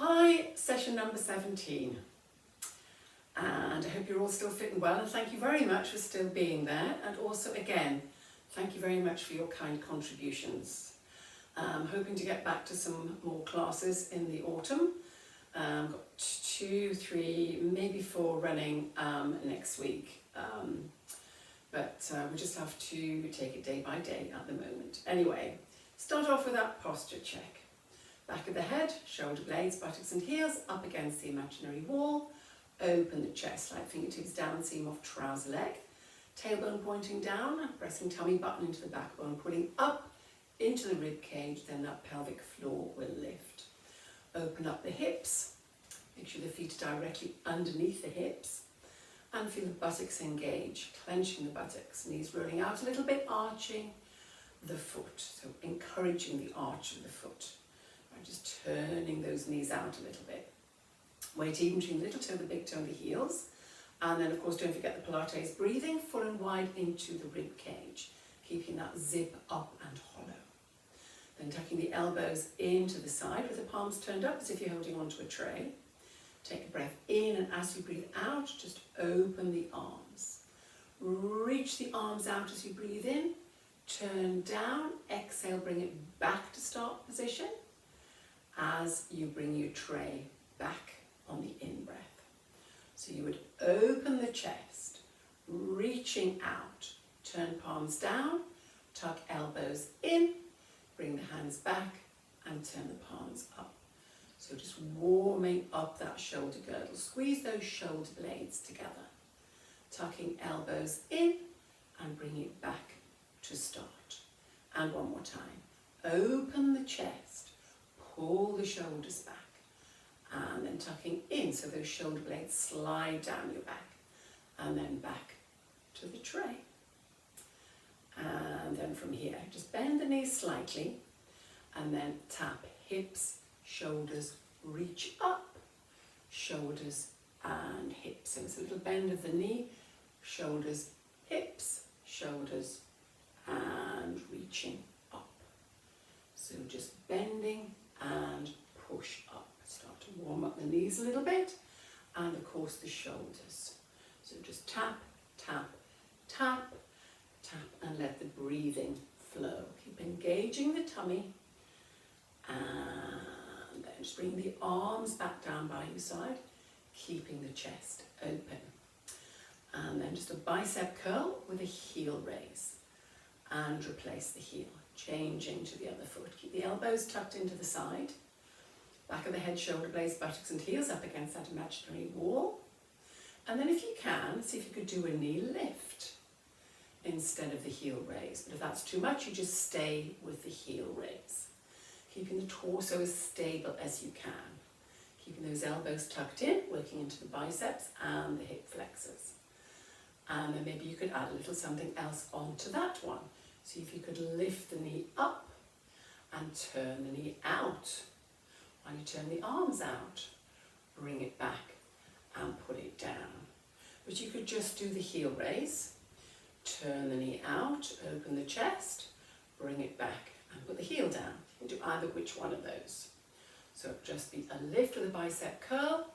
Hi, session number 17, and I hope you're all still fit and well, and thank you very much for still being there, and also again, thank you very much for your kind contributions. I'm hoping to get back to some more classes in the autumn. Got 2, 3, maybe 4 running next week, but we just have to take it day by day at the moment. Anyway, start off with that posture check. Back of the head, shoulder blades, buttocks and heels up against the imaginary wall. Open the chest, slide fingertips down, seam off trouser leg. Tailbone pointing down, pressing tummy button into the backbone, pulling up into the rib cage, then that pelvic floor will lift. Open up the hips, make sure the feet are directly underneath the hips, and feel the buttocks engage, clenching the buttocks, knees rolling out a little bit, arching the foot, so encouraging the arch of the foot. Just turning those knees out a little bit. Weight even between the little toe, the big toe and the heels. And then of course don't forget the Pilates breathing, full and wide into the rib cage, keeping that zip up and hollow. Then tucking the elbows into the side with the palms turned up as if you're holding onto a tray. Take a breath in, and as you breathe out, just open the arms. Reach the arms out as you breathe in, turn down, exhale, bring it back to start position. As you bring your tray back on the in-breath. So you would open the chest, reaching out, turn palms down, tuck elbows in, bring the hands back and turn the palms up. So just warming up that shoulder girdle. Squeeze those shoulder blades together. Tucking elbows in and bring it back to start. And one more time. Open the chest. Pull the shoulders back and then tucking in so those shoulder blades slide down your back and then back to the tray. And then from here, just bend the knees slightly and then tap hips, shoulders, reach up, shoulders and hips. So it's a little bend of the knee, shoulders, hips, shoulders and reaching up. So just bending and push up. Start to warm up the knees a little bit and of course the shoulders. So just tap, tap, tap, tap and let the breathing flow. Keep engaging the tummy and then just bring the arms back down by your side, keeping the chest open. And then just a bicep curl with a heel raise and replace the heel. Changing to the other foot. Keep the elbows tucked into the side. Back of the head, shoulder blades, buttocks and heels up against that imaginary wall. And then if you can, see if you could do a knee lift instead of the heel raise. But if that's too much, you just stay with the heel raise. Keeping the torso as stable as you can. Keeping those elbows tucked in, working into the biceps and the hip flexors. And then maybe you could add a little something else onto that one. See if you could lift the knee up and turn the knee out. While you turn the arms out, bring it back and put it down. But you could just do the heel raise, turn the knee out, open the chest, bring it back and put the heel down. You can do either which one of those. So just be a lift with a bicep curl,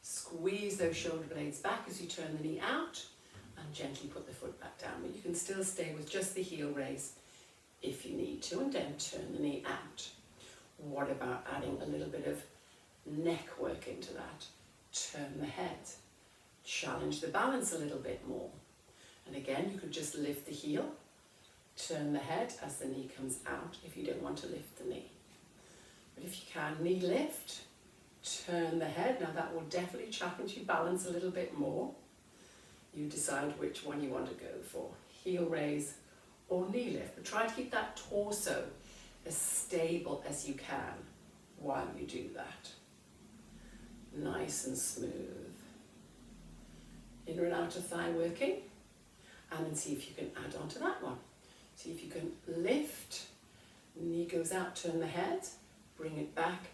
squeeze those shoulder blades back as you turn the knee out, and gently put the foot back down. But you can still stay with just the heel raise if you need to, and then turn the knee out. What about adding a little bit of neck work into that? Turn the head. Challenge the balance a little bit more. And again, you could just lift the heel, turn the head as the knee comes out if you don't want to lift the knee. But if you can, knee lift, turn the head. Now that will definitely challenge your balance a little bit more. You decide which one you want to go for, heel raise or knee lift, but try to keep that torso as stable as you can while you do that. Nice and smooth. Inner and outer thigh working, and then see if you can add on to that one. See if you can lift, knee goes out, turn the head, bring it back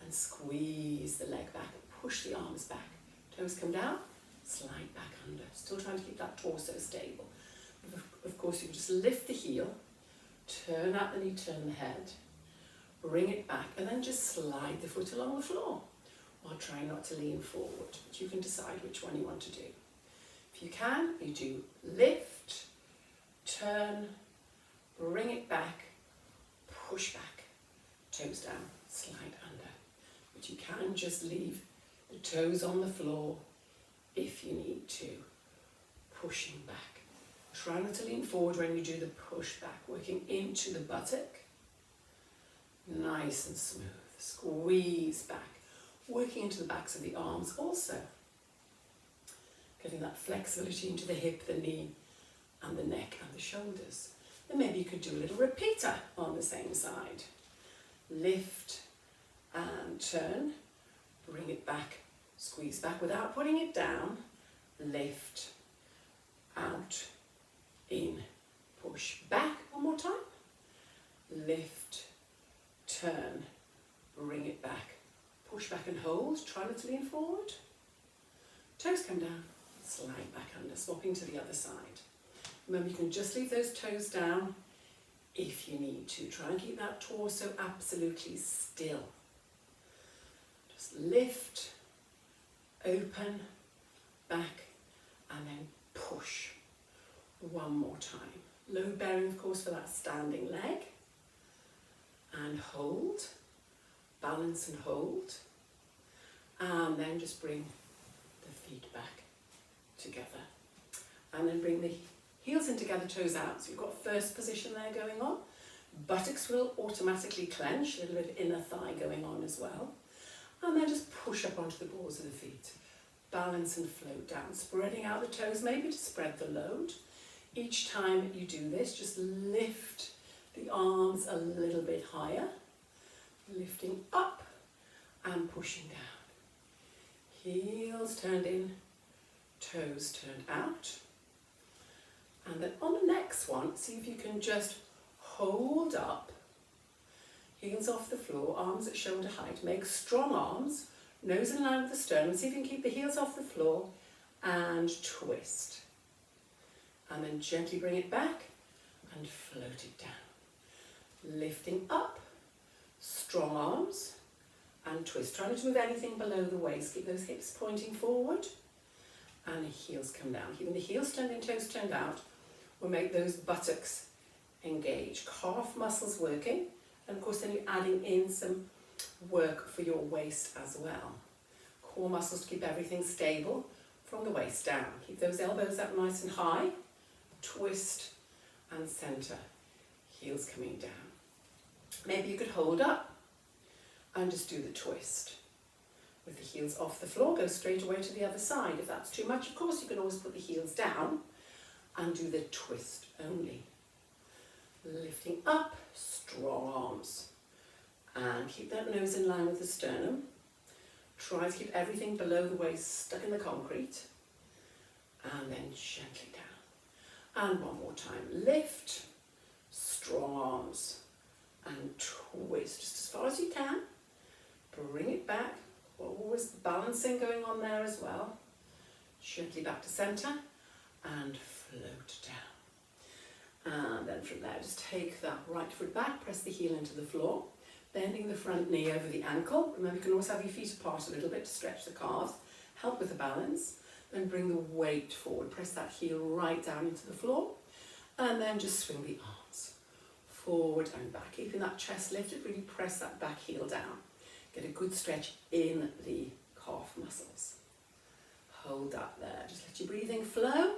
and squeeze the leg back, push the arms back, toes come down, slide back under, still trying to keep that torso stable. Of course, you can just lift the heel, turn out the knee, turn the head, bring it back, and then just slide the foot along the floor. while trying not to lean forward. But you can decide which one you want to do. If you can, you do lift, turn, bring it back, push back, toes down, slide under. But you can just leave the toes on the floor if you need to, pushing back. Try not to lean forward when you do the push back, working into the buttock. Nice and smooth. Squeeze back, working into the backs of the arms also. Getting that flexibility into the hip, the knee, and the neck and the shoulders. Then maybe you could do a little repeater on the same side. Lift and turn, bring it back, squeeze back without putting it down. Lift, out, in, push back. One more time. Lift, turn, bring it back, push back and hold. Try not to lean forward. Toes come down, slide back under, swapping to the other side. Remember, you can just leave those toes down if you need to. Try and keep that torso absolutely still. Just lift, open, back, and then push. One more time. Low bearing, of course, for that standing leg. And hold. Balance and hold. And then just bring the feet back together. And then bring the heels in together, toes out. So you've got first position there going on. Buttocks will automatically clench, a little bit of inner thigh going on as well. And then just push up onto the balls of the feet. Balance and float down, spreading out the toes, maybe to spread the load. Each time you do this, just lift the arms a little bit higher, lifting up and pushing down. Heels turned in, toes turned out. And then on the next one, see if you can just hold up, heels off the floor, arms at shoulder height. Make strong arms, nose in line with the sternum. See if you can keep the heels off the floor and twist. And then gently bring it back and float it down. Lifting up, strong arms and twist. Try not to move anything below the waist. Keep those hips pointing forward and the heels come down. Keeping the heels turned in, toes turned out will make those buttocks engage. Calf muscles working. And of course then you're adding in some work for your waist as well. Core muscles to keep everything stable from the waist down. Keep those elbows up nice and high. Twist and center. Heels coming down. Maybe you could hold up and just do the twist. With the heels off the floor, go straight away to the other side. If that's too much, of course, you can always put the heels down and do the twist only. Lifting up, strong arms. And keep that nose in line with the sternum. Try to keep everything below the waist stuck in the concrete. And then gently down. And one more time. Lift, strong arms. And twist just as far as you can. Bring it back. Always balancing going on there as well. Gently back to centre. And float down. And then from there, just take that right foot back. Press the heel into the floor. Bending the front knee over the ankle. Remember, you can always have your feet apart a little bit to stretch the calves. Help with the balance. Then bring the weight forward. Press that heel right down into the floor. And then just swing the arms forward and back. Keeping that chest lifted, really press that back heel down. Get a good stretch in the calf muscles. Hold that there. Just let your breathing flow.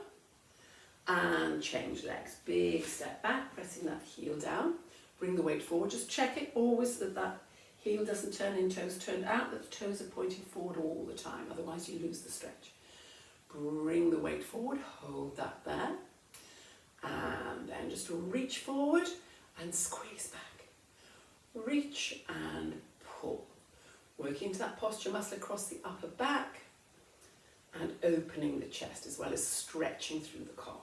And change legs. Big step back, pressing that heel down. Bring the weight forward. Just check it always that that heel doesn't turn in, toes turned out, that the toes are pointing forward all the time. Otherwise you lose the stretch. Bring the weight forward. Hold that there. And then just reach forward and squeeze back. Reach and pull. Working into that posture muscle across the upper back and opening the chest as well as stretching through the calf.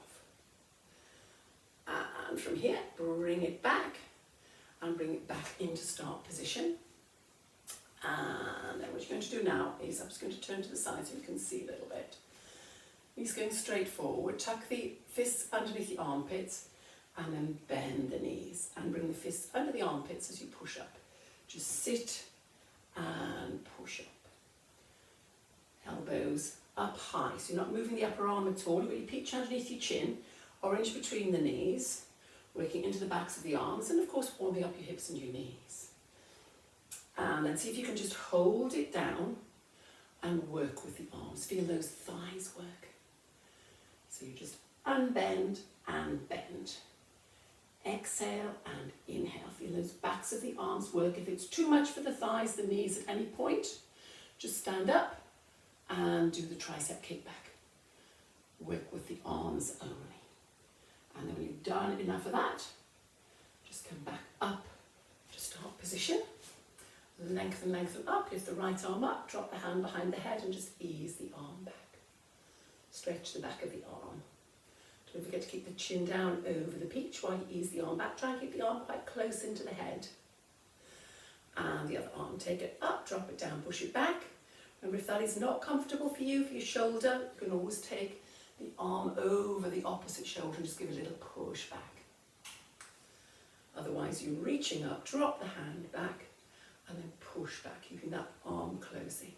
And from here, bring it back and bring it back into start position. And then what you're going to do now is I'm just going to turn to the side so you can see a little bit. Knees going straight forward, tuck the fists underneath the armpits and then bend the knees and bring the fists under the armpits as you push up. Just sit and push up. elbows up high. So you're not moving the upper arm at all. You've got your peach underneath your chin, orange between the knees, working into the backs of the arms, and of course warming up your hips and your knees. And then see if you can just hold it down and work with the arms. Feel those thighs work. So you just unbend and bend. Exhale and inhale. Feel those backs of the arms work. If it's too much for the thighs, the knees at any point, just stand up and do the tricep kickback. Work with the arms only. And then when you've done enough of that, just come back up to start position. Lengthen, lengthen up. Lift the right arm up, drop the hand behind the head and just ease the arm back. Stretch the back of the arm. Don't forget to keep the chin down over the peach while you ease the arm back. Try and keep the arm quite close into the head. And the other arm, take it up, drop it down, push it back. Remember, if that is not comfortable for you, for your shoulder, you can always take the arm over the opposite shoulder and just give a little push back. Otherwise, you're reaching up, drop the hand back, and then push back, keeping that arm closing.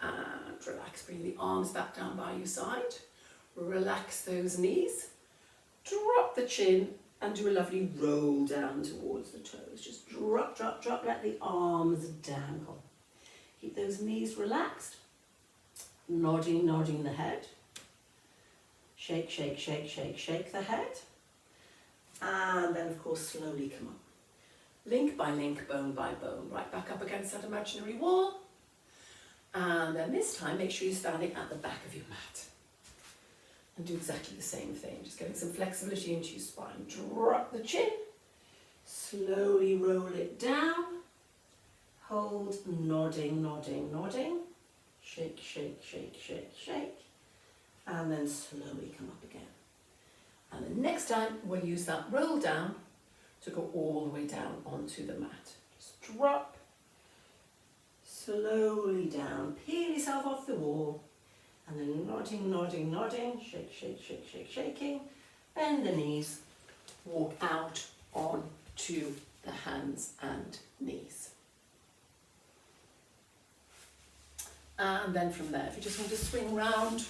And relax, bring the arms back down by your side. Relax those knees. Drop the chin and do a lovely roll down towards the toes. Just drop, drop, drop, let the arms dangle. Keep those knees relaxed. Nodding, nodding the head. Shake, shake, shake, shake, shake the head. And then, of course, slowly come up. Link by link, bone by bone. Right back up against that imaginary wall. And then this time, make sure you're standing at the back of your mat. And do exactly the same thing. Just getting some flexibility into your spine. Drop the chin. Slowly roll it down. Hold, nodding, nodding, nodding. Shake, shake, shake, shake, shake. And then slowly come up again. And the next time, we'll use that roll down to go all the way down onto the mat. Just drop. Slowly down. Peel yourself off the wall. And then nodding, nodding, nodding. Shake, shake, shake, shake, shaking. Bend the knees. Walk out onto the hands and knees. And then from there, if you just want to swing round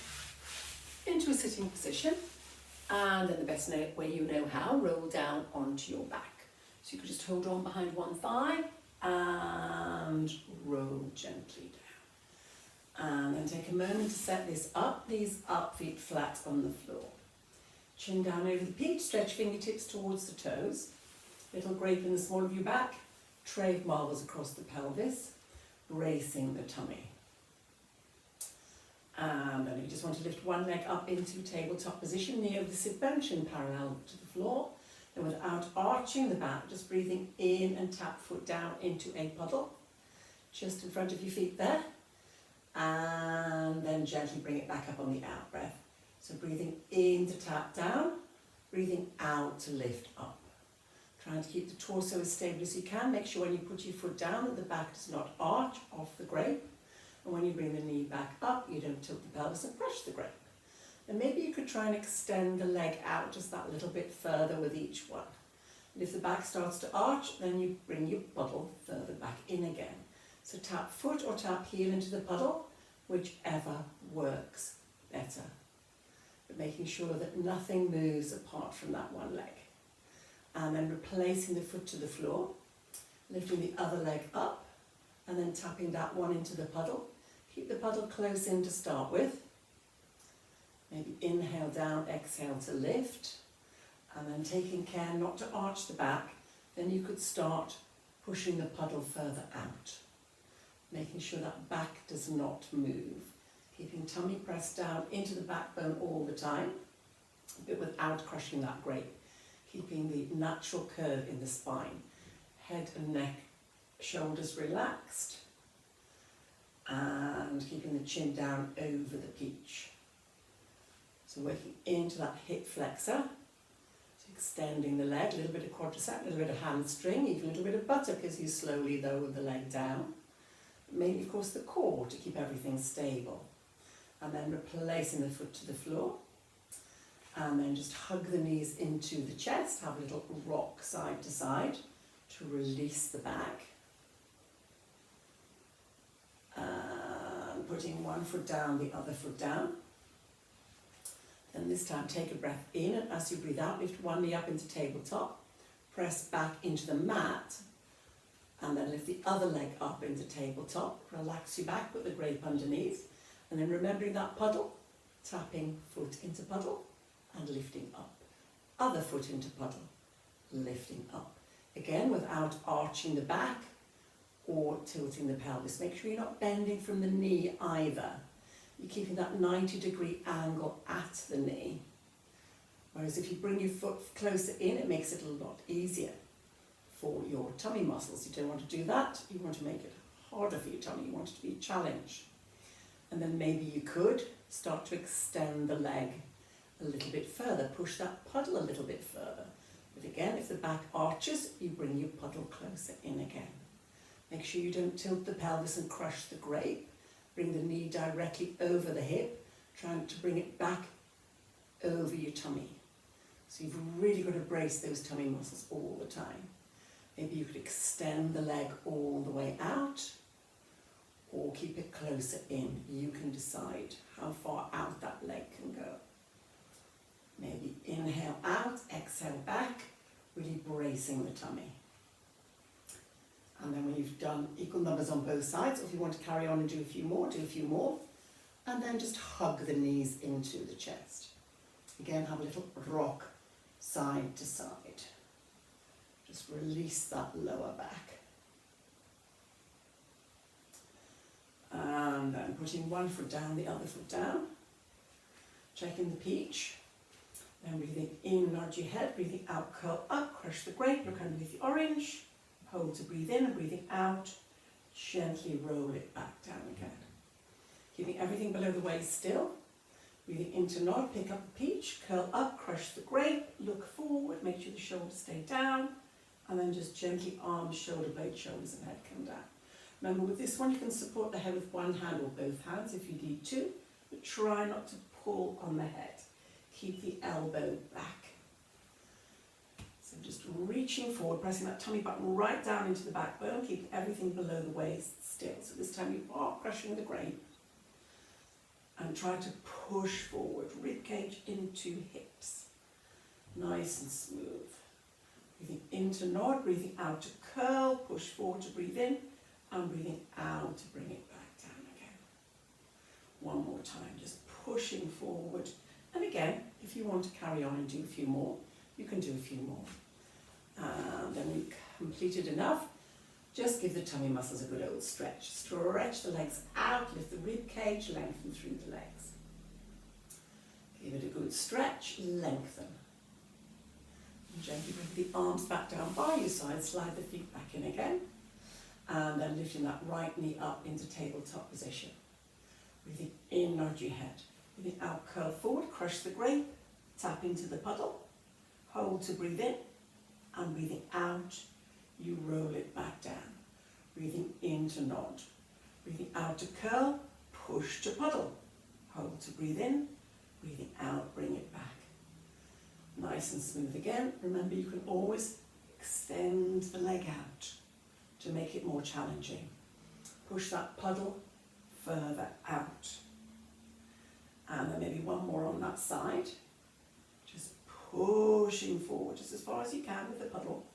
into a sitting position, and then the best way you know how, roll down onto your back. So you could just hold on behind one thigh and roll gently down. And then take a moment to set this up, knees up, feet flat on the floor. Chin down over the peach, stretch fingertips towards the toes. Little grape in the small of your back, tray of marbles across the pelvis, bracing the tummy. And then you just want to lift one leg up into tabletop position near the sit bone, chin parallel to the floor. Then without arching the back, just breathing in and tap foot down into a puddle. Just in front of your feet there. And then gently bring it back up on the out breath. So breathing in to tap down, breathing out to lift up. Trying to keep the torso as stable as you can. Make sure when you put your foot down that the back does not arch off the grape. And when you bring the knee back up, you don't tilt the pelvis and crush the grape. And maybe you could try and extend the leg out just that little bit further with each one. And if the back starts to arch, then you bring your puddle further back in again. So tap foot or tap heel into the puddle, whichever works better. But making sure that nothing moves apart from that one leg. And then replacing the foot to the floor, lifting the other leg up, and then tapping that one into the puddle. Keep the puddle close in to start with. Maybe inhale down, exhale to lift. And then taking care not to arch the back, then you could start pushing the puddle further out. Making sure that back does not move. Keeping tummy pressed down into the backbone all the time, but without crushing that grape. Keeping the natural curve in the spine. Head and neck, shoulders relaxed. And keeping the chin down over the peach. So working into that hip flexor. So extending the leg, a little bit of quadricep, a little bit of hamstring, even a little bit of buttock as you slowly lower the leg down. Maybe, of course, the core to keep everything stable. And then replacing the foot to the floor. And then just hug the knees into the chest, have a little rock side to side to release the back. putting one foot down, the other foot down. Then this time take a breath in, and as you breathe out, lift one knee up into tabletop, press back into the mat, and then lift the other leg up into tabletop. Relax your back, put the grape underneath, and then remembering that puddle, tapping foot into puddle and lifting up. Other foot into puddle, lifting up. Again, without arching the back or tilting the pelvis. Make sure you're not bending from the knee either. You're keeping that 90-degree angle at the knee. Whereas if you bring your foot closer in, it makes it a lot easier for your tummy muscles. You don't want to do that. You want to make it harder for your tummy. You want it to be a challenge. And then maybe you could start to extend the leg a little bit further. Push that puddle a little bit further. But again, if the back arches, you bring your puddle closer in again. Make sure you don't tilt the pelvis and crush the grape. Bring the knee directly over the hip, trying to bring it back over your tummy. So you've really got to brace those tummy muscles all the time. Maybe you could extend the leg all the way out, or keep it closer in. You can decide how far out that leg can go. Maybe inhale out, exhale back, really bracing the tummy. And then when you've done equal numbers on both sides, or if you want to carry on and do a few more, do a few more. And then just hug the knees into the chest. Again, have a little rock side to side. Just release that lower back. And then putting one foot down, the other foot down. Checking the peach. Then breathing in, nod your head, breathing out, curl up, crush the grape, look underneath the orange. Hold to breathe in, and breathing out, gently roll it back down again. Keeping everything below the waist still. Breathing into nod, pick up the peach, curl up, crush the grape, look forward, make sure the shoulders stay down, and then just gently arms, shoulder blade, shoulders and head come down. Remember, with this one you can support the head with one hand or both hands if you need to, but try not to pull on the head. Keep the elbow back. So just reaching forward, pressing that tummy button right down into the backbone, keep everything below the waist still. So this time you are crushing the grape. And try to push forward, ribcage into hips. Nice and smooth. Breathing in to nod, breathing out to curl, push forward to breathe in, and breathing out to bring it back down again. One more time, just pushing forward. And again, if you want to carry on and do a few more, you can do a few more. And then you've completed enough. Just give the tummy muscles a good old stretch. Stretch the legs out, lift the rib cage, lengthen through the legs. Give it a good stretch, lengthen. And gently bring the arms back down by your side, slide the feet back in again. And then lifting that right knee up into tabletop position. Breathing in, nod your head. Breathing out, curl forward, crush the grape, tap into the puddle. Hold to breathe in, and breathing out, you roll it back down. Breathing in to nod. Breathing out to curl, push to puddle. Hold to breathe in, breathing out, bring it back. Nice and smooth again. Remember, you can always extend the leg out to make it more challenging. Push that puddle further out. And then maybe one more on that side. Just pushing forward just as far as you can with the puddle.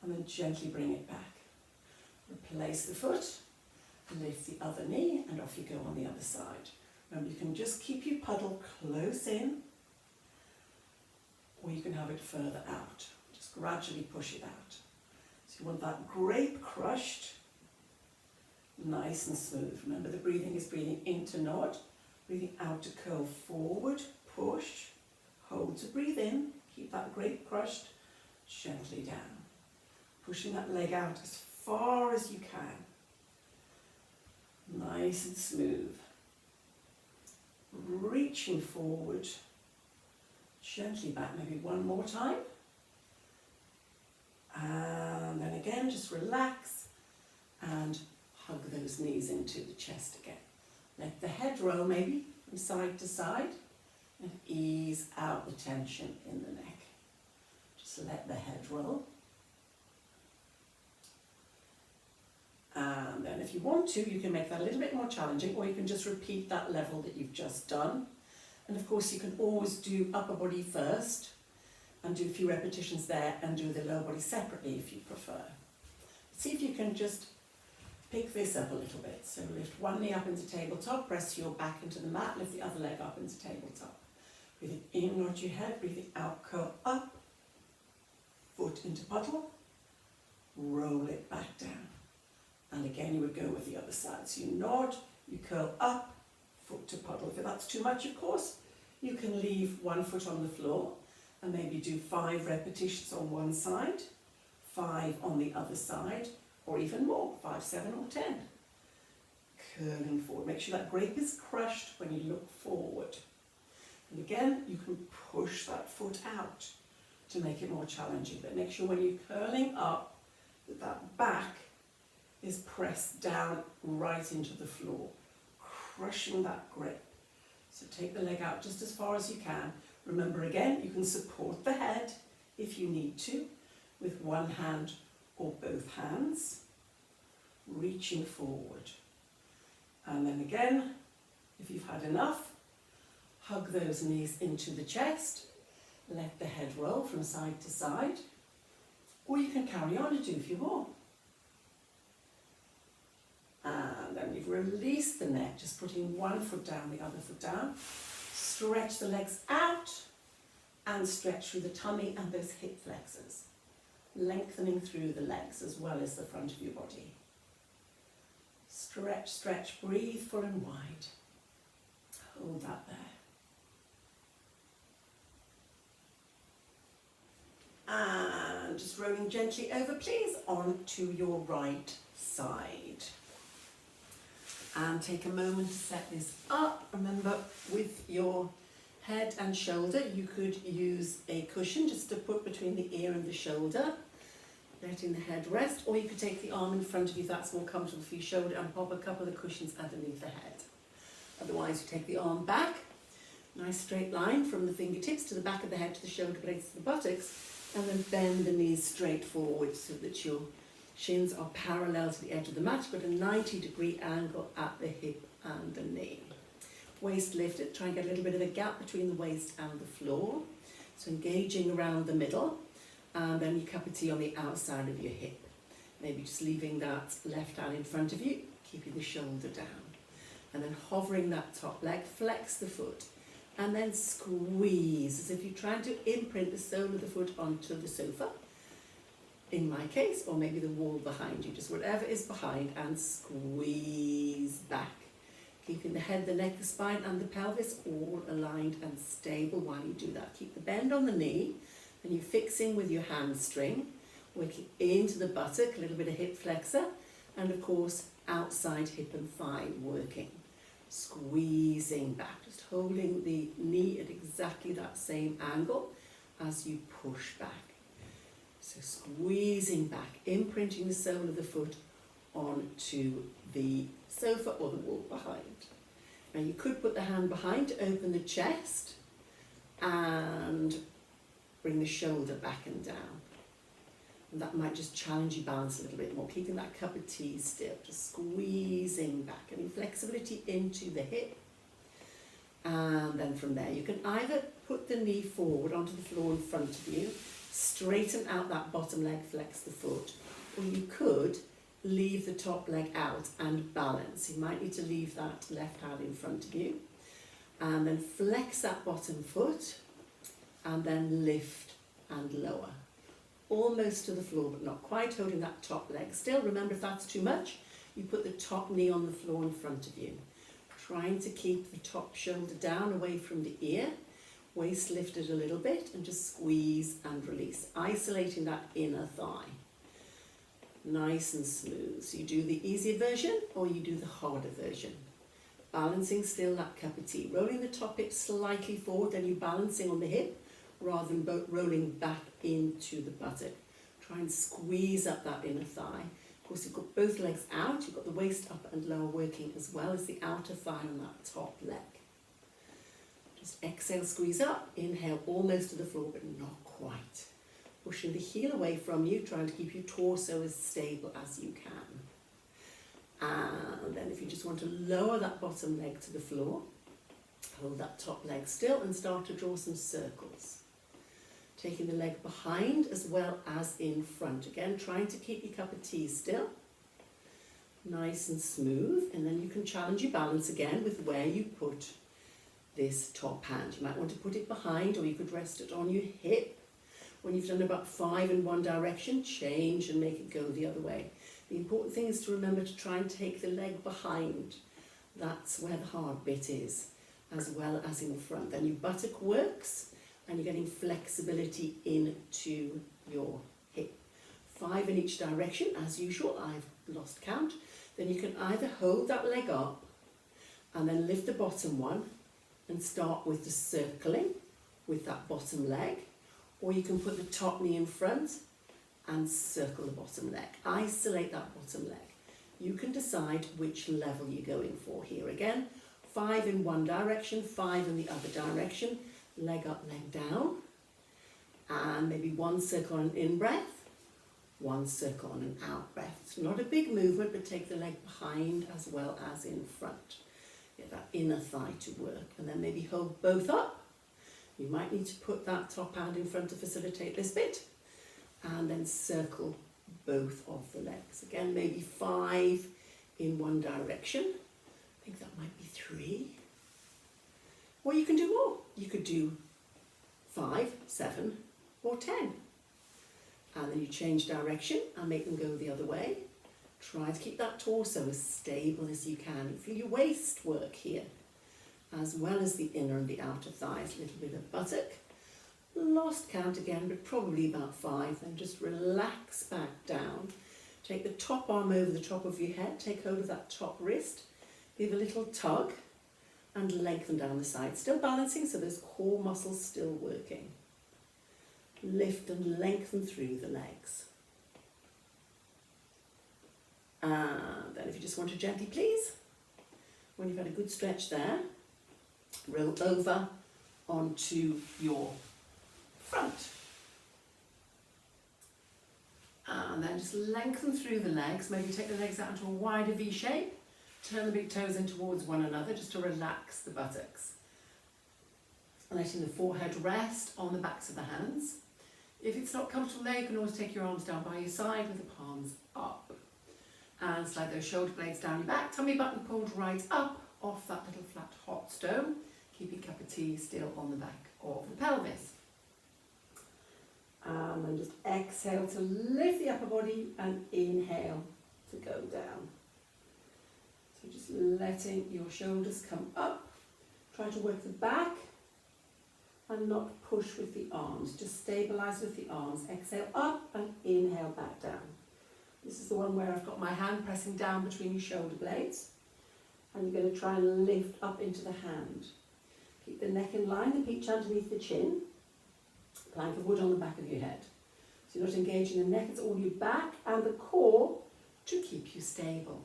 And then gently bring it back. Replace the foot, lift the other knee, and off you go on the other side. Remember, you can just keep your puddle close in, or you can have it further out. Just gradually push it out. So you want that grape crushed, nice and smooth. Remember, the breathing is breathing in to nod, breathing out to curl forward, push, hold to breathe in, keep that grape crushed, gently down. Pushing that leg out as far as you can. Nice and smooth. Reaching forward, gently back, maybe one more time. And then again, just relax and hug those knees into the chest again. Let the head roll maybe from side to side and ease out the tension in the neck. Just let the head roll. And then if if you want to, you can make that a little bit more challenging, or you can just repeat that level that you've just done. And of course you can always do upper body first and do a few repetitions there and do the lower body separately if you prefer. See if you can just pick this up a little bit. So lift one knee up into tabletop, press your back into the mat, lift the other leg up into tabletop. Breathing in, nod your head, breathing out, curl up, foot into puddle, roll it back down. And again you would go with the other side. So you nod, you curl up, foot to puddle. If that's too much, of course, you can leave one foot on the floor and maybe do 5 repetitions on one side, 5 on the other side, or even more, 5, 7 or 10. Curling forward. Make sure that grape is crushed when you look forward. And again, you can push that foot out to make it more challenging, but make sure when you're curling up that that back is pressed down right into the floor, crushing that grip. So take the leg out just as far as you can. Remember again, you can support the head if you need to with one hand or both hands, reaching forward. And then again, if you've had enough, hug those knees into the chest, let the head roll from side to side, or you can carry on and do a few more. And then you've released the neck, just putting one foot down, the other foot down. Stretch the legs out and stretch through the tummy and those hip flexors, lengthening through the legs as well as the front of your body. Stretch, stretch, breathe full and wide. Hold that there. And just rolling gently over, please, onto your right side. And take a moment to set this up. Remember, with your head and shoulder, you could use a cushion just to put between the ear and the shoulder, letting the head rest, or you could take the arm in front of you if that's more comfortable for your shoulder and pop a couple of cushions underneath the head. Otherwise, you take the arm back, nice straight line from the fingertips to the back of the head to the shoulder blades to the buttocks, and then bend the knees straight forward so that your shins are parallel to the edge of the mat, but a 90-degree angle at the hip and the knee. Waist lifted, try and get a little bit of a gap between the waist and the floor. So engaging around the middle, and then your cup of tea on the outside of your hip. Maybe just leaving that left hand in front of you, keeping the shoulder down. And then hovering that top leg, flex the foot, and then squeeze, as if you're trying to imprint the sole of the foot onto the sofa, in my case, or maybe the wall behind you, just whatever is behind, and squeeze back. Keeping the head, the neck, the spine and the pelvis all aligned and stable while you do that. Keep the bend on the knee, and you're fixing with your hamstring, working into the buttock, a little bit of hip flexor, and of course outside hip and thigh working. Squeezing back, just holding the knee at exactly that same angle as you push back. So squeezing back, imprinting the sole of the foot onto the sofa or the wall behind. Now you could put the hand behind to open the chest and bring the shoulder back and down. And that might just challenge your balance a little bit more, keeping that cup of tea still, just squeezing back, any flexibility into the hip. And then from there, you can either put the knee forward onto the floor in front of you, straighten out that bottom leg, flex the foot, or you could leave the top leg out and balance. You might need to leave that left hand in front of you, and then flex that bottom foot, and then lift and lower. Almost to the floor, but not quite, holding that top leg still. Remember, if that's too much, you put the top knee on the floor in front of you. Trying to keep the top shoulder down away from the ear, waist lifted a little bit, and just squeeze and release, isolating that inner thigh. Nice and smooth. So you do the easier version or you do the harder version. Balancing still that cup of tea. Rolling the top hip slightly forward, then you're balancing on the hip rather than rolling back into the buttock. Try and squeeze up that inner thigh. Of course, you've got both legs out, you've got the waist up and lower working as well as the outer thigh on that top leg. Just exhale, squeeze up, inhale almost to the floor but not quite. Pushing the heel away from you, trying to keep your torso as stable as you can. And then if you just want to lower that bottom leg to the floor, hold that top leg still and start to draw some circles. Taking the leg behind as well as in front. Again, trying to keep your cup of tea still. Nice and smooth. And then you can challenge your balance again with where you put this top hand. You might want to put it behind, or you could rest it on your hip. When you've done about 5 in one direction, change and make it go the other way. The important thing is to remember to try and take the leg behind. That's where the hard bit is, as well as in front. Then your buttock works and you're getting flexibility into your hip. 5 in each direction, as usual. I've lost count. Then you can either hold that leg up and then lift the bottom one and start with the circling with that bottom leg, or you can put the top knee in front and circle the bottom leg. Isolate that bottom leg. You can decide which level you're going for here. Again, 5 in one direction, 5 in the other direction, leg up, leg down, and maybe 1 circle on an in-breath, 1 circle on an out-breath. It's not a big movement, but take the leg behind as well as in front. Get that inner thigh to work, and then maybe hold both up. You might need to put that top hand in front to facilitate this bit, and then circle both of the legs. Again, maybe 5 in one direction. I think that might be 3. Or you can do more. You could do 5, 7, or 10. And then you change direction and make them go the other way. Try to keep that torso as stable as you can. Feel your waist work here, as well as the inner and the outer thighs. A little bit of buttock. Lost count again, but probably about 5. Then just relax back down. Take the top arm over the top of your head. Take hold of that top wrist. Give a little tug and lengthen down the side. Still balancing, so those core muscles still working. Lift and lengthen through the legs. And then if you just want to gently, please, when you've had a good stretch there, roll over onto your front. And then just lengthen through the legs. Maybe take the legs out into a wider V shape. Turn the big toes in towards one another just to relax the buttocks. Letting the forehead rest on the backs of the hands. If it's not comfortable there, you can always take your arms down by your side with the palms up. And slide those shoulder blades down your back. Tummy button pulled right up off that little flat hot stone. Keeping cup of tea still on the back of the pelvis. And then just exhale to lift the upper body and inhale to go down. So just letting your shoulders come up. Try to work the back and not push with the arms. Just stabilize with the arms. Exhale up and inhale back down. This is the one where I've got my hand pressing down between your shoulder blades. And you're going to try and lift up into the hand. Keep the neck in line, the peach underneath the chin. Plank of wood on the back of your head. So you're not engaging the neck, it's all your back and the core to keep you stable.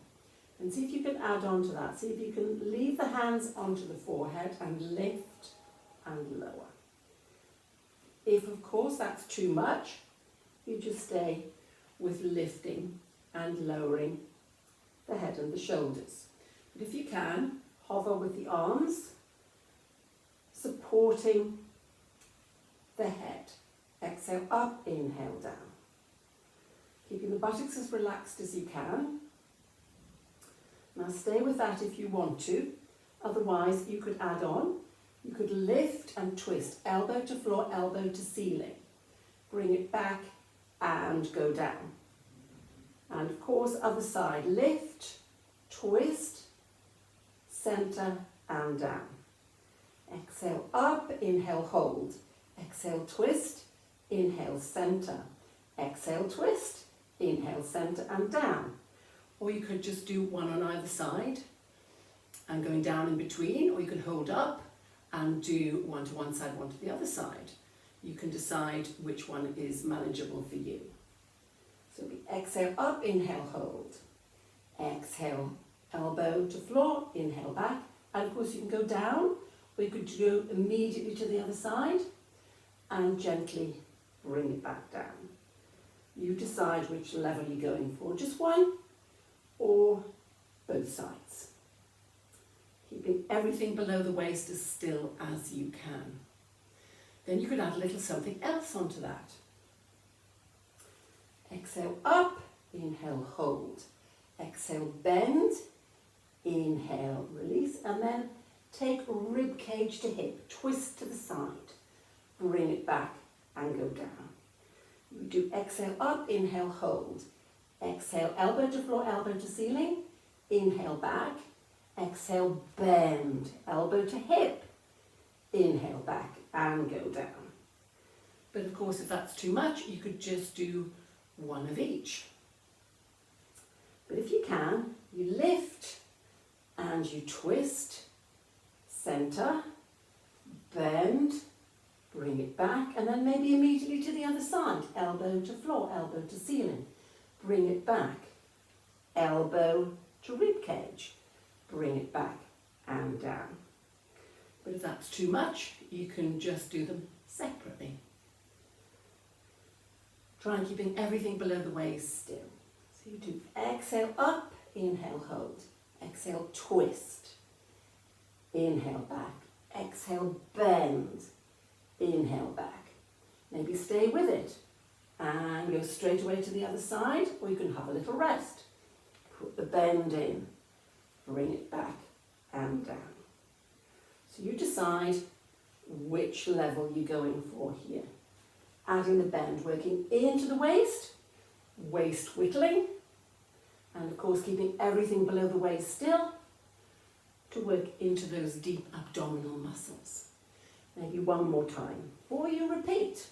And see if you can add on to that. See if you can leave the hands onto the forehead and lift and lower. If, of course, that's too much, you just stay with lifting and lowering the head and the shoulders. But if you can, hover with the arms, supporting the head. Exhale up, inhale down. Keeping the buttocks as relaxed as you can. Now stay with that if you want to. Otherwise, you could add on. You could lift and twist, elbow to floor, elbow to ceiling. Bring it back and go down. And of course, other side, lift, twist, center and down. Exhale up, inhale, hold. Exhale, twist, inhale, center. Exhale, twist, inhale, center and down. Or you could just do one on either side and going down in between, or you could hold up and do one to one side, one to the other side. You can decide which one is manageable for you. So we exhale up, inhale, hold. Exhale, elbow to floor, inhale back. And of course you can go down, or you could go immediately to the other side and gently bring it back down. You decide which level you're going for, just one or both sides. Keeping everything below the waist as still as you can. Then you could add a little something else onto that. Exhale up, inhale, hold. Exhale, bend, inhale, release, and then take rib cage to hip, twist to the side, bring it back and go down. You do exhale up, inhale, hold. Exhale, elbow to floor, elbow to ceiling, inhale back, exhale, bend, elbow to hip, inhale back and go down. But of course, if that's too much, you could just do one of each. But if you can, you lift and you twist, center, bend, bring it back, and then maybe immediately to the other side, elbow to floor, elbow to ceiling, bring it back, elbow to rib cage, bring it back and down. But if that's too much, you can just do them separately. Try and keeping everything below the waist still. So you do exhale up, inhale, hold. Exhale, twist. Inhale back. Exhale, bend. Inhale back. Maybe stay with it and go straight away to the other side, or you can have a little rest. Put the bend in, bring it back and down. So you decide which level you're going for here. Adding the bend, working into the waist whittling, and of course keeping everything below the waist still to work into those deep abdominal muscles. Maybe one more time, or you repeat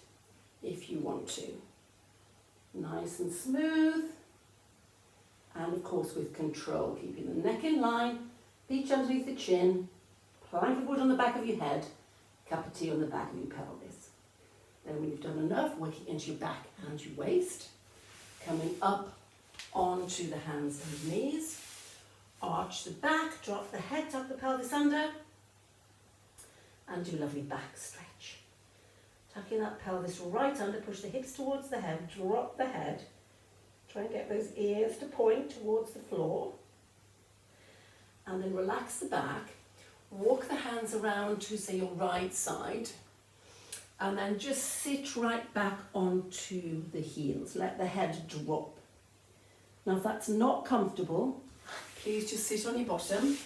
if you want to. Nice and smooth, and of course with control, keeping the neck in line, beach underneath the chin, plank of wood on the back of your head, cup of tea on the back of your pelvis. Then when you've done enough, working into your back and your waist, coming up onto the hands and knees, arch the back, drop the head, tuck the pelvis under, and do a lovely back stretch. Tucking that pelvis right under, push the hips towards the head, drop the head, try and get those ears to point towards the floor, and then relax the back, walk the hands around to, say, your right side, and then just sit right back onto the heels. Let the head drop. Now, if that's not comfortable, please just sit on your bottom,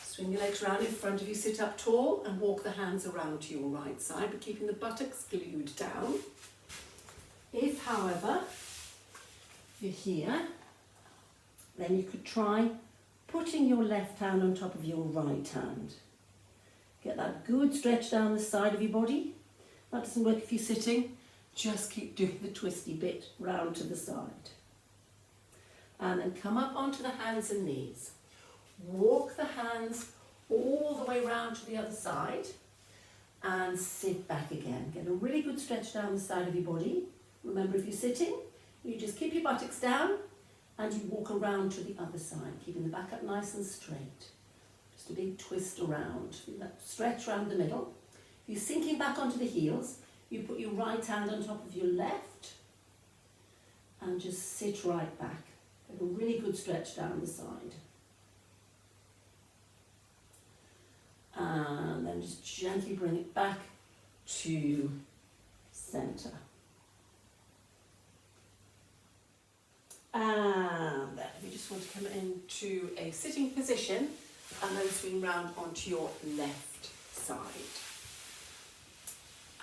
swing your legs around in front of you, sit up tall, and walk the hands around to your right side, but keeping the buttocks glued down. If, however, you're here, then you could try putting your left hand on top of your right hand. Get that good stretch down the side of your body. That doesn't work if you're sitting. Just keep doing the twisty bit round to the side. And then come up onto the hands and knees. Walk the hands all the way round to the other side and sit back again. Get a really good stretch down the side of your body. Remember, if you're sitting, you just keep your buttocks down and you walk around to the other side, keeping the back up nice and straight. Just a big twist around. Feel that stretch around the middle. If you're sinking back onto the heels, you put your right hand on top of your left and just sit right back. Get a really good stretch down the side. And then just gently bring it back to centre. And then if you just want to come into a sitting position and then swing round onto your left side.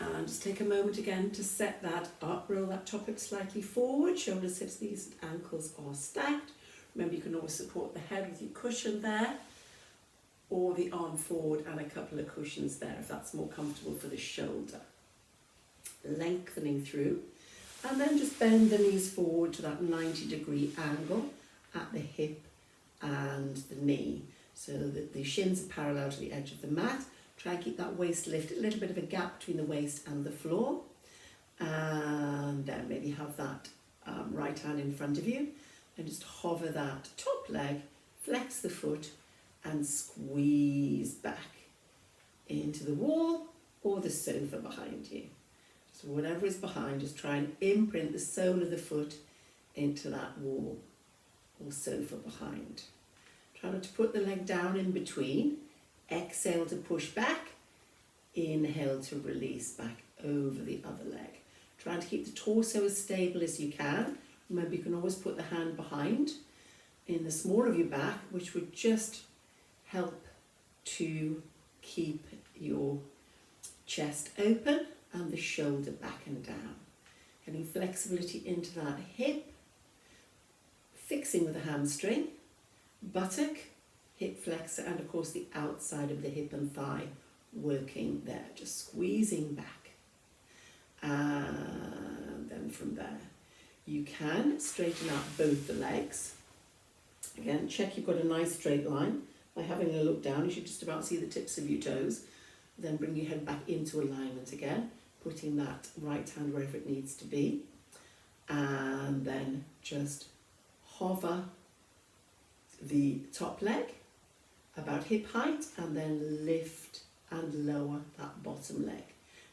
And just take a moment again to set that up, roll that top hip slightly forward, shoulders, hips, knees and ankles are stacked. Remember, you can always support the head with your cushion there, or the arm forward and a couple of cushions there if that's more comfortable for the shoulder. Lengthening through, and then just bend the knees forward to that 90-degree angle at the hip and the knee, so that the shins are parallel to the edge of the mat. Try and keep that waist lifted, a little bit of a gap between the waist and the floor. And then maybe have that right hand in front of you and just hover that top leg, flex the foot and squeeze back into the wall or the sofa behind you. So whatever is behind, just try and imprint the sole of the foot into that wall or sofa behind. Try not to put the leg down in between. Exhale to push back. Inhale to release back over the other leg. Trying to keep the torso as stable as you can. Remember, you can always put the hand behind in the small of your back, which would just help to keep your chest open and the shoulder back and down. Getting flexibility into that hip, fixing with the hamstring, buttock, hip flexor, and of course the outside of the hip and thigh working there, just squeezing back. And then from there, you can straighten out both the legs. Again, check you've got a nice straight line. By having a look down, you should just about see the tips of your toes. Then bring your head back into alignment again, putting that right hand wherever it needs to be. And then just hover the top leg about hip height and then lift and lower that bottom leg.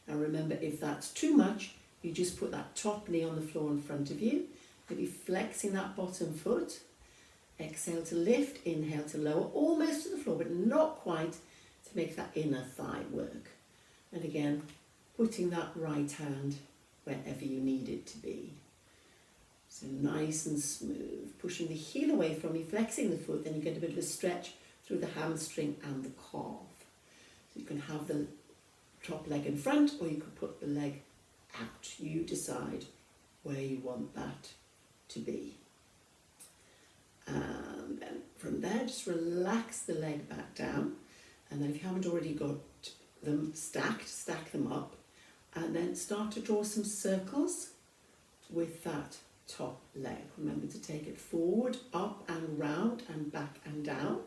Now remember, if that's too much, you just put that top knee on the floor in front of you, maybe flexing that bottom foot. Exhale to lift, inhale to lower, almost to the floor, but not quite, to make that inner thigh work. And again, putting that right hand wherever you need it to be. So nice and smooth, pushing the heel away from you, flexing the foot, then you get a bit of a stretch through the hamstring and the calf. So you can have the top leg in front, or you could put the leg out. You decide where you want that to be. And then from there, just relax the leg back down. And then if you haven't already got them stacked, stack them up. And then start to draw some circles with that top leg. Remember to take it forward, up and round and back and down.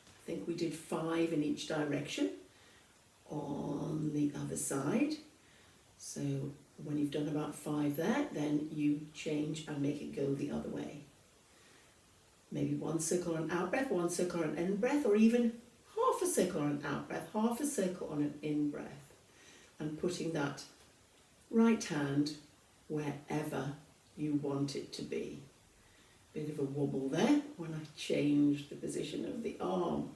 I think we did 5 in each direction on the other side. So when you've done about 5 there, then you change and make it go the other way. Maybe 1 circle on an out breath, 1 circle on an in breath, or even half a circle on an out breath, half a circle on an in breath. And putting that right hand wherever you want it to be. Bit of a wobble there when I change the position of the arm.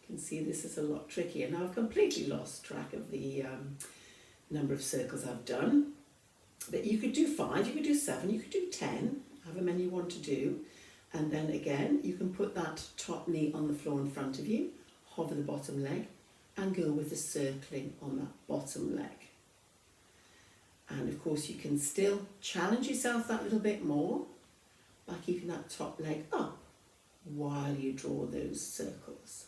You can see this is a lot trickier. Now I've completely lost track of the number of circles I've done. But you could do 5, you could do 7, you could do 10, however many you want to do. And then again, you can put that top knee on the floor in front of you, hover the bottom leg, and go with the circling on that bottom leg. And of course, you can still challenge yourself that little bit more by keeping that top leg up while you draw those circles.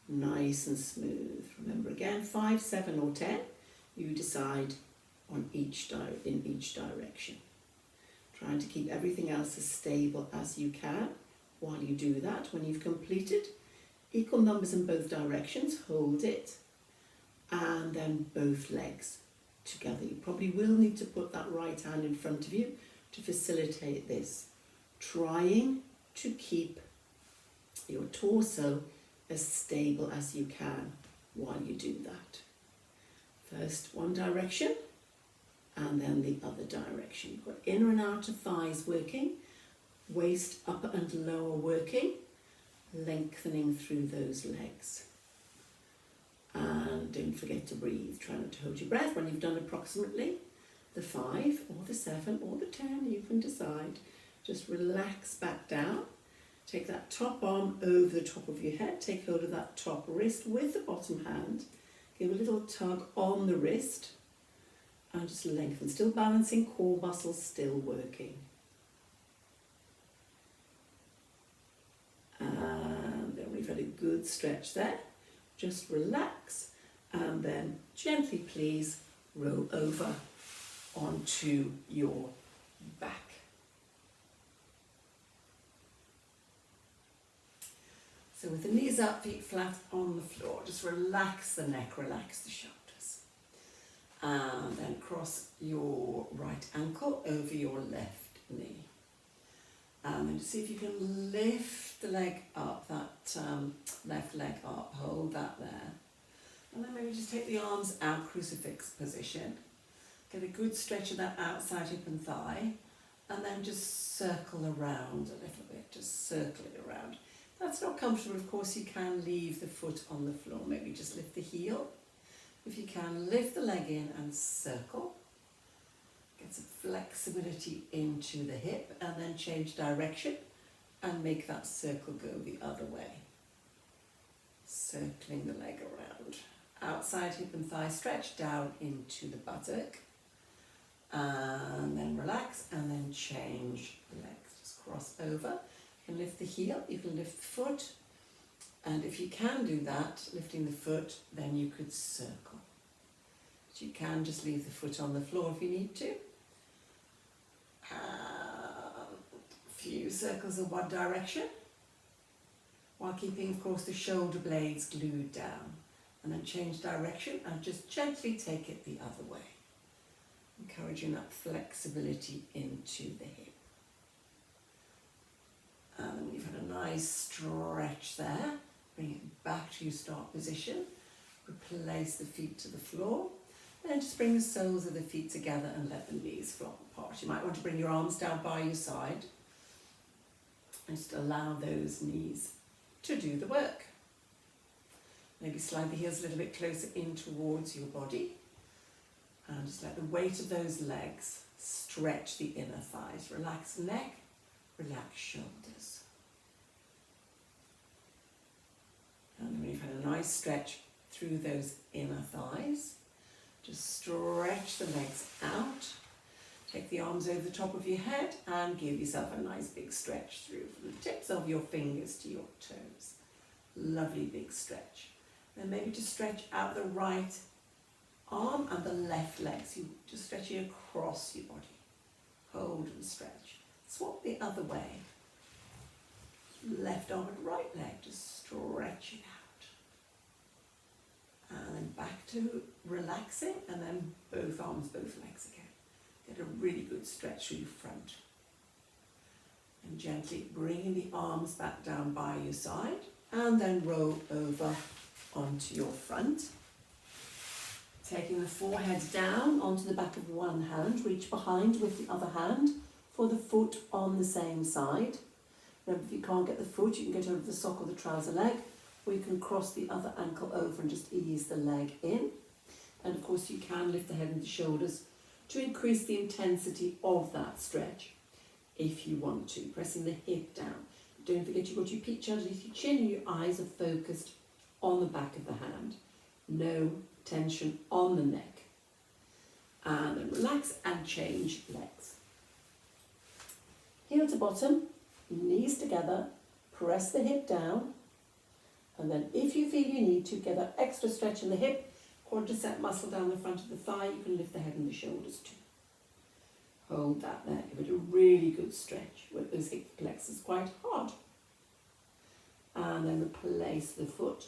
Nice and smooth. Remember again, 5, 7 or 10, you decide on in each direction. Trying to keep everything else as stable as you can while you do that. When you've completed equal numbers in both directions, hold it, and then both legs together. You probably will need to put that right hand in front of you to facilitate this. Trying to keep your torso as stable as you can while you do that. First one direction, and then the other direction. You've got inner and outer thighs working, waist upper and lower working, lengthening through those legs. And don't forget to breathe. Try not to hold your breath when you've done approximately the 5 or the 7 or the 10, you can decide. Just relax back down. Take that top arm over the top of your head. Take hold of that top wrist with the bottom hand. Give a little tug on the wrist. And just lengthen, still balancing, core muscles still working. And then we've had a good stretch there. Just relax and then gently, please, roll over onto your back. So with the knees up, feet flat on the floor, just relax the neck, relax the shoulders. And then cross your right ankle over your left knee. And then just see if you can lift the leg up, that left leg up, hold that there. And then maybe just take the arms out, crucifix position. Get a good stretch of that outside hip and thigh. And then just circle around a little bit, just circle it around. that's not comfortable, of course, you can leave the foot on the floor. Maybe just lift the heel. If you can, lift the leg in and circle. Get some flexibility into the hip and then change direction and make that circle go the other way. Circling the leg around. Outside hip and thigh stretch down into the buttock. And then relax and then change the legs. Just cross over. You can lift the heel, you can lift the foot. And if you can do that, lifting the foot, then you could circle. But you can just leave the foot on the floor if you need to. A few circles in one direction, while keeping, of course, the shoulder blades glued down. And then change direction and just gently take it the other way. Encouraging that flexibility into the hip. And then you've had a nice stretch there. Bring it back to your start position. Replace the feet to the floor. Then just bring the soles of the feet together and let the knees flop apart. You might want to bring your arms down by your side. And just allow those knees to do the work. Maybe slide the heels a little bit closer in towards your body. And just let the weight of those legs stretch the inner thighs. Relax neck, relax shoulders. And when you've had a nice stretch through those inner thighs, just stretch the legs out. Take the arms over the top of your head and give yourself a nice big stretch through from the tips of your fingers to your toes. Lovely big stretch. Then maybe just stretch out the right arm and the left leg. So you just stretch it across your body. Hold and stretch. Swap the other way. Left arm and right leg, just stretch it out. And then back to relaxing, and then both arms, both legs again. Get a really good stretch through your front. And gently bringing the arms back down by your side, and then roll over onto your front. Taking the forehead down onto the back of one hand, reach behind with the other hand for the foot on the same side. Remember, if you can't get the foot, you can get over the sock or the trouser leg, or you can cross the other ankle over and just ease the leg in. And of course you can lift the head and the shoulders to increase the intensity of that stretch if you want to, pressing the hip down. Don't forget you've got your peach underneath your chin and your eyes are focused on the back of the hand. No tension on the neck. And then relax and change legs. Heel to bottom, knees together, press the hip down, and then if you feel you need to, get that extra stretch in the hip, quadricep muscle down the front of the thigh, you can lift the head and the shoulders too. Hold that there, give it a really good stretch. Work those hip flexors quite hard. And then replace the foot.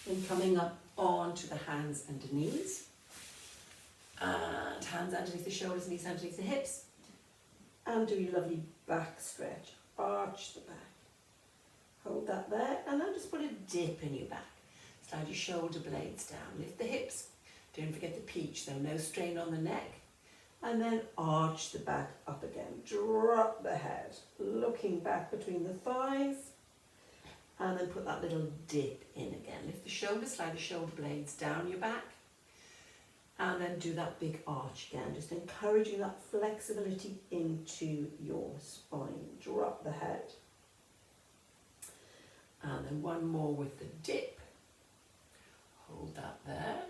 Then coming up onto the hands and knees. And hands underneath the shoulders, knees underneath the hips. And do your lovely back stretch. Arch the back. Hold that there, and then just put a dip in your back. Slide your shoulder blades down, lift the hips. Don't forget the peach, though, no strain on the neck. And then arch the back up again. Drop the head, looking back between the thighs. And then put that little dip in again. Lift the shoulders, slide the shoulder blades down your back. And then do that big arch again, just encouraging that flexibility into your spine. Drop the head. And then one more with the dip. Hold that there.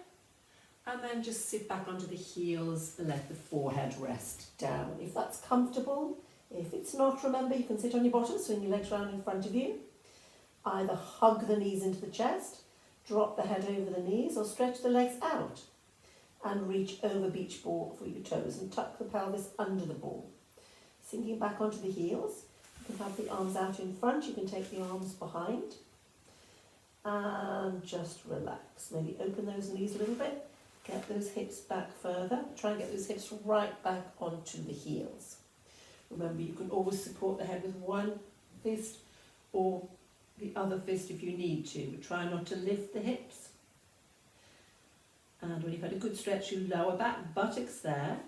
And then just sit back onto the heels and let the forehead rest down. If that's comfortable, if it's not, remember you can sit on your bottom, swing your legs around in front of you. Either hug the knees into the chest, drop the head over the knees, or stretch the legs out and reach over beach ball for your toes and tuck the pelvis under the ball. Sinking back onto the heels. You can have the arms out in front, you can take the arms behind and just relax. Maybe open those knees a little bit, get those hips back further, try and get those hips right back onto the heels. Remember, you can always support the head with one fist or the other fist if you need to, but try not to lift the hips. And when you've had a good stretch, you lower back, buttocks there,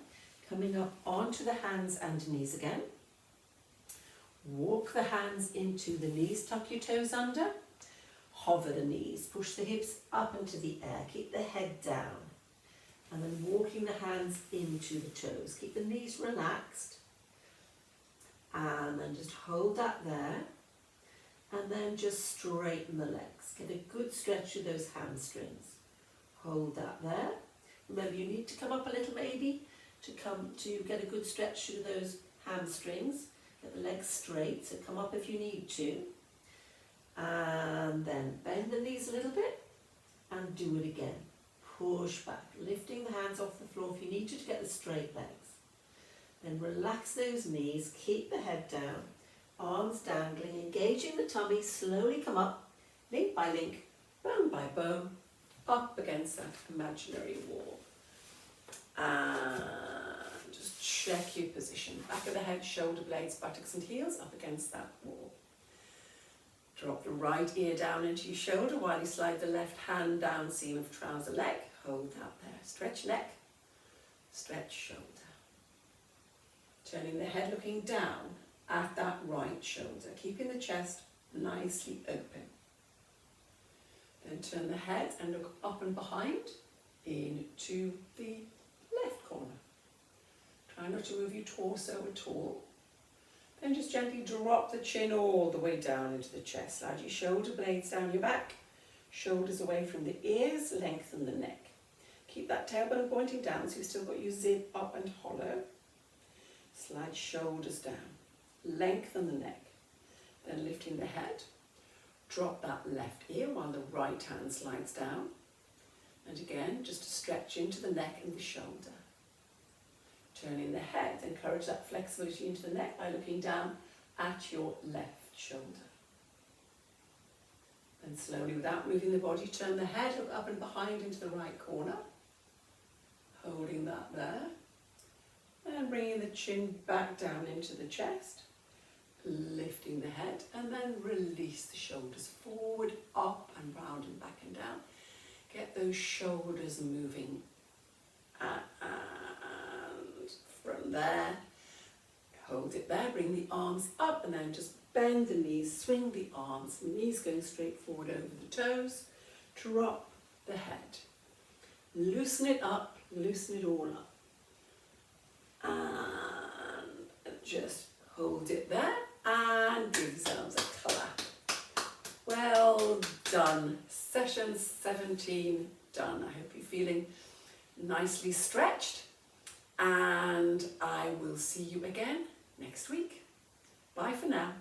coming up onto the hands and knees again. Walk the hands into the knees, tuck your toes under. Hover the knees, push the hips up into the air, keep the head down. And then walking the hands into the toes. Keep the knees relaxed. And then just hold that there. And then just straighten the legs. Get a good stretch of those hamstrings. Hold that there. Remember, you need to come up a little maybe to get a good stretch of those hamstrings. Get the legs straight, so come up if you need to. And then bend the knees a little bit and do it again. Push back, lifting the hands off the floor if you need to get the straight legs. Then relax those knees, keep the head down, arms dangling, engaging the tummy, slowly come up, link by link, bone by bone, up against that imaginary wall. And just check your position. Back of the head, shoulder blades, buttocks and heels up against that wall. Drop the right ear down into your shoulder while you slide the left hand down seam of trouser leg. Hold that there. Stretch neck, stretch shoulder. Turning the head looking down at that right shoulder, keeping the chest nicely open. Then turn the head and look up and behind into the left corner. Try not to move your torso at all. Then just gently drop the chin all the way down into the chest. Slide your shoulder blades down your back, shoulders away from the ears, lengthen the neck. Keep that tailbone pointing down so you've still got your zip up and hollow. Slide shoulders down, lengthen the neck. Then lifting the head, drop that left ear while the right hand slides down. And again, just to stretch into the neck and the shoulder. Turning the head, encourage that flexibility into the neck by looking down at your left shoulder. Then slowly, without moving the body, turn the head, look up and behind into the right corner. Holding that there. And bringing the chin back down into the chest. Lifting the head and then release the shoulders forward, up and round and back and down. Get those shoulders moving. From there, hold it there, bring the arms up and then just bend the knees, swing the arms, knees going straight forward over the toes, drop the head. Loosen it up, loosen it all up. And just hold it there and give yourselves a clap. Well done. Session 17 done. I hope you're feeling nicely stretched. And I will see you again next week. Bye for now.